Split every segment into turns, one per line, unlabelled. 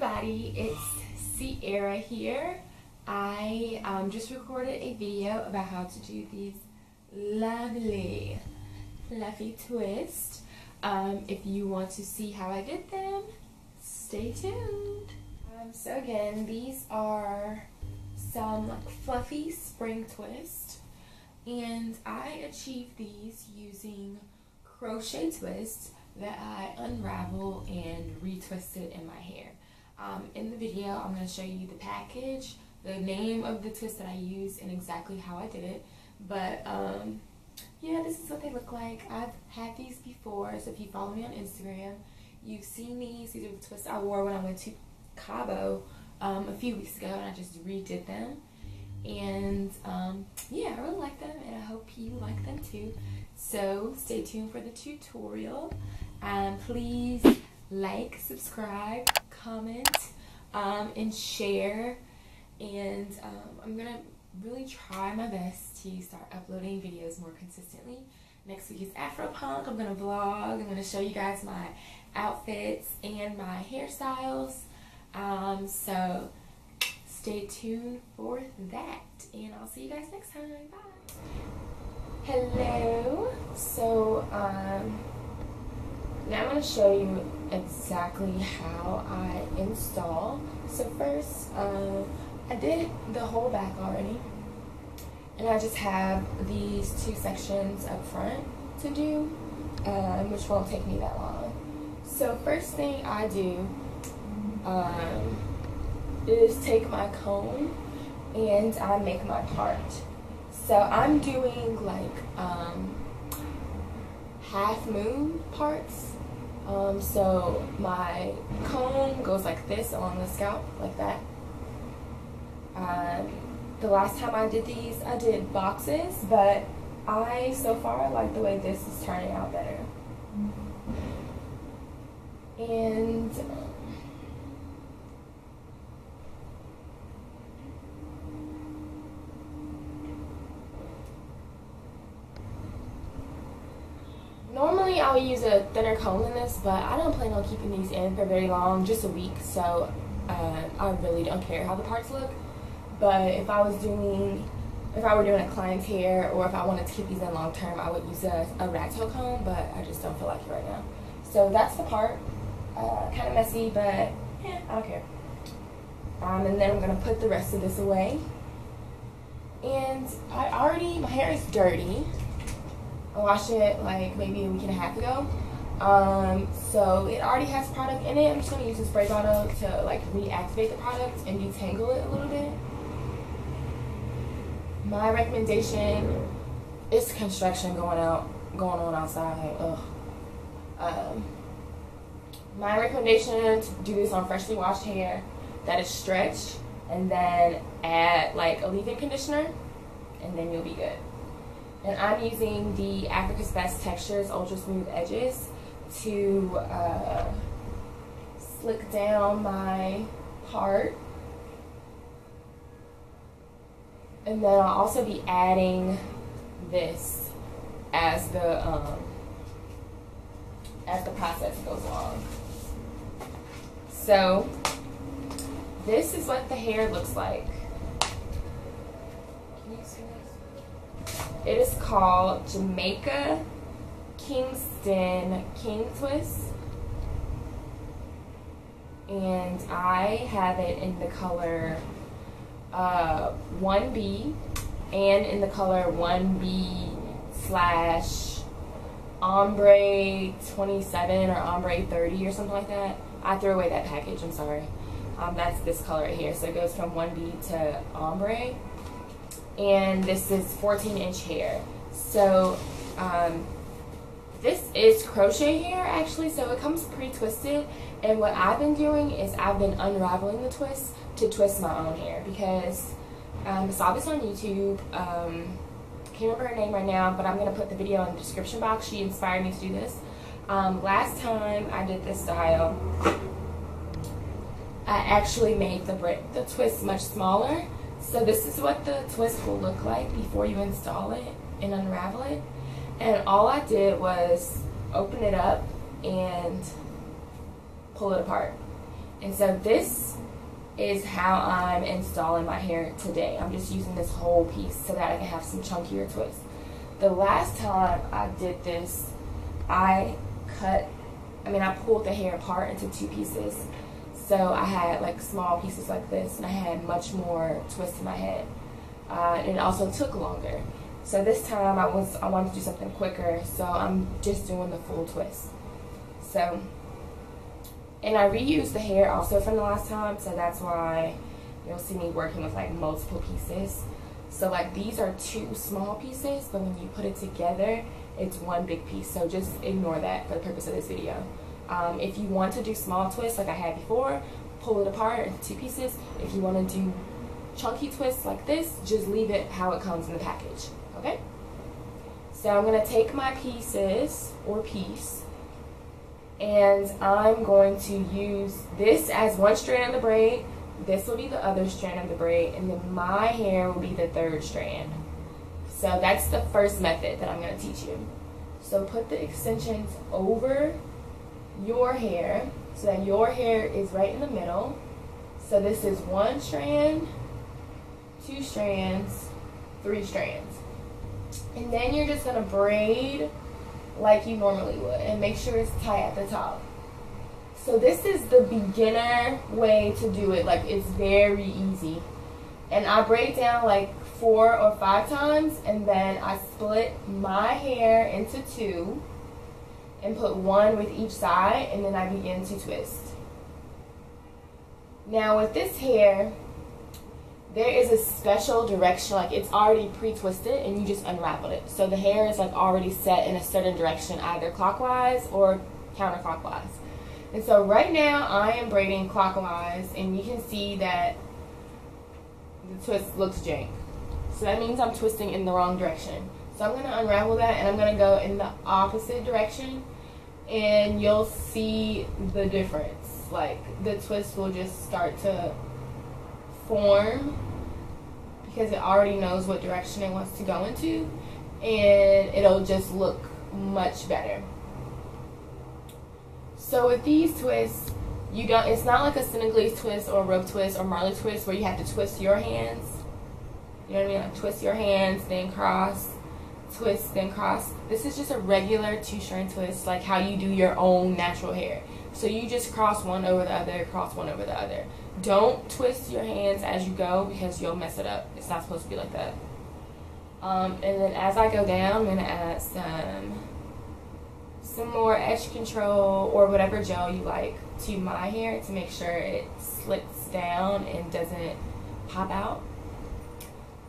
everybody, it's Sierra here. I just recorded a video about how to do these lovely fluffy twists. If you want to see how I did them, stay tuned. So again, these are some fluffy spring twists, and I achieved these using crochet twists that I unravel and retwisted in my hair. In the video, I'm going to show you the package, the name of the twist that I used, and exactly how I did it. But yeah, this is what they look like. I've had these before, so if you follow me on Instagram, you've seen these. These are the twists I wore when I went to Cabo a few weeks ago, and I just redid them. And yeah, I really like them, and I hope you like them too. So stay tuned for the tutorial. Please like, subscribe, comment, and share. And I'm gonna really try my best to start uploading videos more consistently. Next week is Afropunk. I'm gonna vlog. I'm gonna show you guys my outfits and my hairstyles. So stay tuned for that, and I'll see you guys next time. Bye. Hello. So now I'm going to show you exactly how I install. So first, I did the whole back already, and I just have these two sections up front to do, which won't take me that long. So first thing I do is take my comb and I make my part. So I'm doing like half moon parts. So my comb goes like this along the scalp, like that. The last time I did these, I did boxes, but I so far like the way this is turning out better. And normally I would use a thinner comb than this, but I don't plan on keeping these in for very long, just a week, so I really don't care how the parts look. But if I were doing a client's hair, or if I wanted to keep these in long term, I would use a rat tail comb, but I just don't feel like it right now. So that's the part. Kind of messy, but yeah, I don't care. And then I'm going to put the rest of this away. And my hair is dirty. I washed it like maybe a week and a half ago. So it already has product in it. I'm just going to use a spray bottle to like reactivate the product and detangle it a little bit. My recommendation is construction going on outside. Ugh. My recommendation to do this on freshly washed hair that is stretched, and then add like a leave-in conditioner, and then you'll be good. And I'm using the Africa's Best Textures Ultra Smooth Edges to slick down my part. And then I'll also be adding this as the process goes along. So this is what the hair looks like. Can you see this? It is called Jamaica Kingston King Twist, and I have it in the color 1B and in the color 1B / ombre 27 or ombre 30 or something like that. I threw away that package, I'm sorry. That's this color right here. So it goes from 1B to ombre. And this is 14-inch hair. So this is crochet hair actually, so it comes pre-twisted. And what I've been doing is I've been unraveling the twist to twist my own hair, because I saw this on YouTube. Can't remember her name right now, but I'm going to put the video in the description box. She inspired me to do this. Last time I did this style, I actually made the twist much smaller. So this is what the twist will look like before you install it and unravel it. And all I did was open it up and pull it apart. And so this is how I'm installing my hair today. I'm just using this whole piece so that I can have some chunkier twists. The last time I did this, I pulled the hair apart into 2 pieces. So I had like small pieces like this, and I had much more twist in my head. And it also took longer. So this time I wanted to do something quicker, so I'm just doing the full twist. So, and I reused the hair also from the last time, so that's why you'll see me working with like multiple pieces. So like these are 2 small pieces, but when you put it together, it's 1 big piece. So just ignore that for the purpose of this video. If you want to do small twists like I had before, pull it apart into 2 pieces. If you want to do chunky twists like this, just leave it how it comes in the package, okay? So I'm going to take my pieces, or piece, and I'm going to use this as 1 strand of the braid. This will be the other strand of the braid, and then my hair will be the 3rd strand. So that's the first method that I'm going to teach you. So put the extensions over your hair so that your hair is right in the middle. So this is 1 strand, 2 strands, 3 strands. And then you're just going to braid like you normally would, and make sure it's tight at the top. So this is the beginner way to do it. Like, it's very easy. And I braid down like 4 or 5 times, and then I split my hair into 2 and put 1 with each side, and then I begin to twist. Now with this hair, there is a special direction, like it's already pre-twisted and you just unraveled it. So the hair is like already set in a certain direction, either clockwise or counterclockwise. And so right now I am braiding clockwise, and you can see that the twist looks jank. So that means I'm twisting in the wrong direction. So I'm going to unravel that, and I'm going to go in the opposite direction, and you'll see the difference. Like, the twist will just start to form because it already knows what direction it wants to go into, and it'll just look much better. So with these twists, it's not like a Senegalese twist or a rope twist or Marley twist where you have to twist your hands. You know what I mean? Like, twist your hands, then cross, twist, then cross. This is just a regular 2-strand twist, like how you do your own natural hair. So you just cross one over the other, cross one over the other. Don't twist your hands as you go because you'll mess it up. It's not supposed to be like that. And then as I go down, I'm going to add some more edge control or whatever gel you like to my hair to make sure it slicks down and doesn't pop out.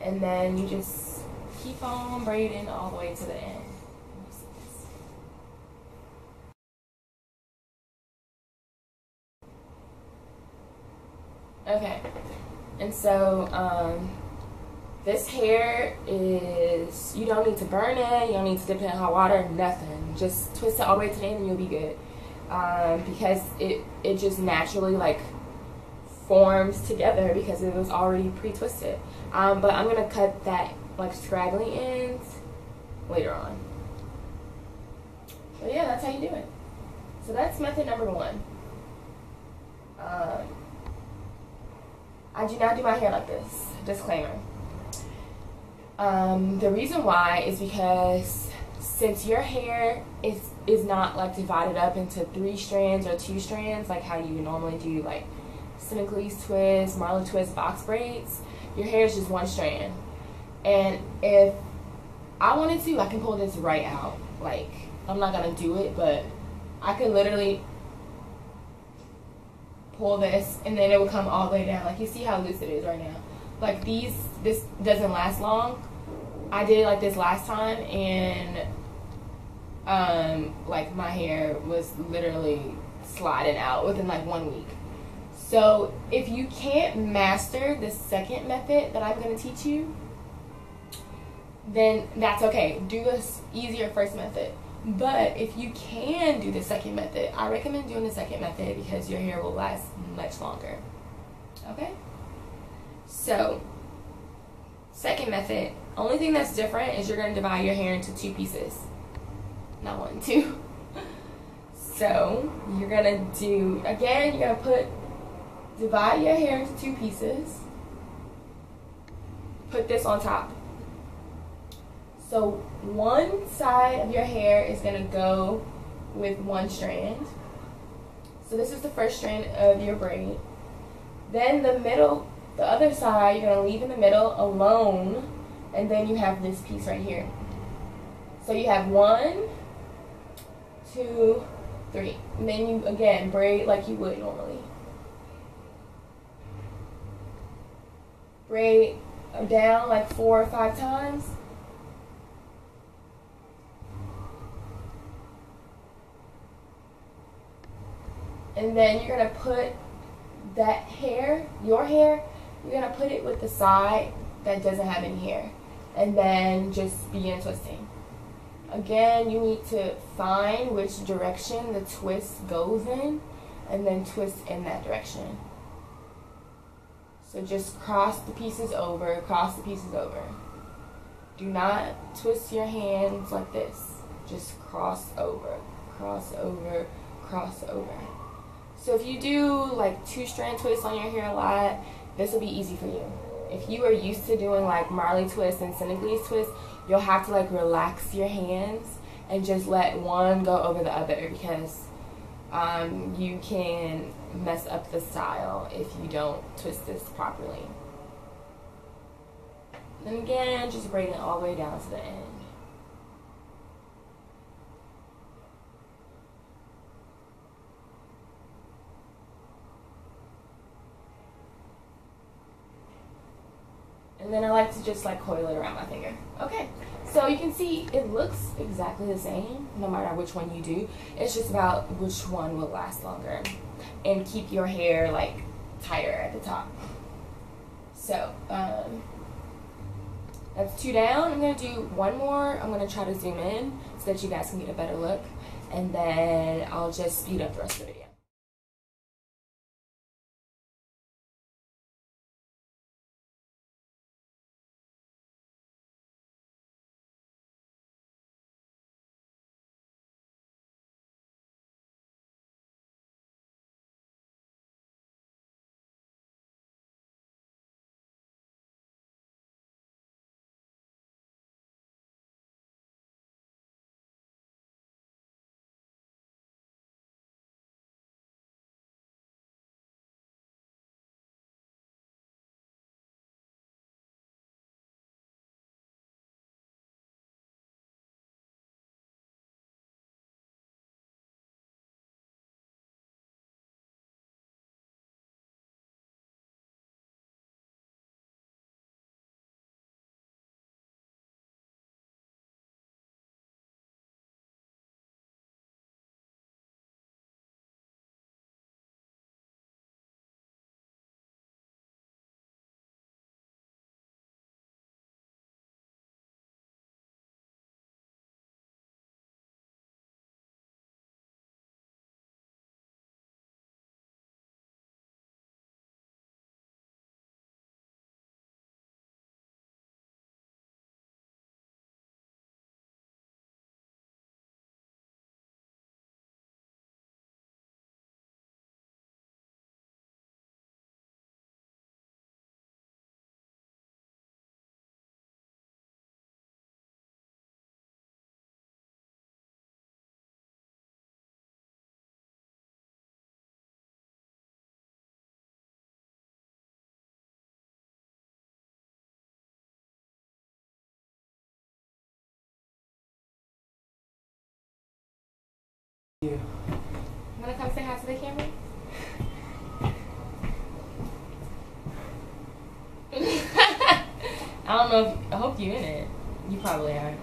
And then you just keep on braiding all the way to the end. Okay, and so this hair is, you don't need to burn it, you don't need to dip it in hot water, nothing. Just twist it all the way to the end and you'll be good. Because it just naturally like forms together because it was already pre-twisted. But I'm going to cut that like scraggly ends later on. But yeah, that's how you do it. So that's method number 1. I do not do my hair like this. Disclaimer. The reason why is because since your hair is not like divided up into 3 strands or 2 strands like how you normally do like Senegalese twists, Marley twists, box braids, your hair is just 1 strand. And if I wanted to, I can pull this right out. Like, I'm not gonna do it, but I can literally pull this and then it will come all the way down. Like, you see how loose it is right now. Like, this doesn't last long. I did it like this last time, and like my hair was literally sliding out within like 1 week. So if you can't master the second method that I'm going to teach you, then that's okay. Do this easier first method. But if you can do the second method, I recommend doing the second method because your hair will last much longer. Okay? So, second method, only thing that's different is you're going to divide your hair into 2 pieces. Not 1, 2. So, you're going to do, again, you're going to put divide your hair into 2 pieces. Put this on top. So one side of your hair is going to go with one strand. So this is the first strand of your braid. Then the other side, you're going to leave in the middle alone, and then you have this piece right here. So you have 1, 2, 3. And then you, again, braid like you would normally. Braid down like 4 or 5 times. And then you're going to put that hair, your hair, you're going to put it with the side that doesn't have any hair. And then just begin twisting. Again, you need to find which direction the twist goes in and then twist in that direction. So just cross the pieces over, cross the pieces over. Do not twist your hands like this. Just cross over, cross over, cross over. So if you do like 2-strand twists on your hair a lot, this will be easy for you. If you are used to doing like Marley twists and Senegalese twists, you'll have to like relax your hands and just let one go over the other, because you can mess up the style if you don't twist this properly. Then again, just braid it all the way down to the end. And then I like to just like coil it around my finger. Okay, so you can see it looks exactly the same no matter which one you do. It's just about which one will last longer and keep your hair like tighter at the top. So that's 2 down. I'm gonna do 1 more. I'm gonna try to zoom in so that you guys can get a better look, and then I'll just speed up the rest of the video. You wanna come say hi to the camera? I don't know if, I hope you're in it. You probably are.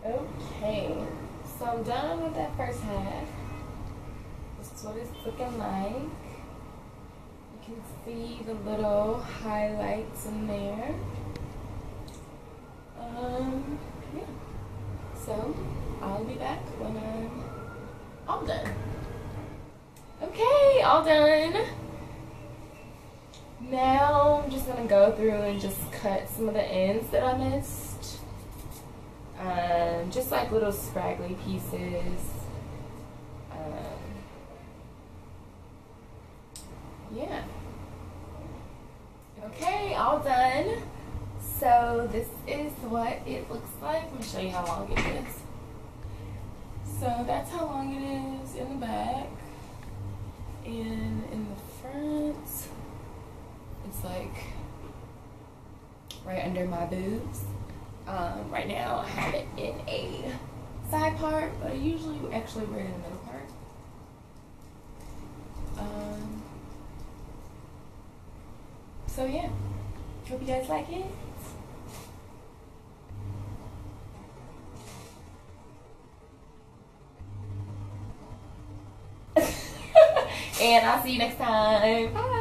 Okay, so I'm done with that first half. This is what it's looking like. You can see the little highlights in there. Yeah. So I'll be back when I'm all done. Okay, all done. Now I'm just gonna go through and just cut some of the ends that I missed. Just like little scraggly pieces. Yeah. Okay, all done. So this is what it looks like. Let me show you how long it is. So that's how long it is in the back. And in the front, it's like right under my boobs. Right now I have it in a side part, but I usually actually wear it in the middle part. So yeah, hope you guys like it. And I'll see you next time. Bye.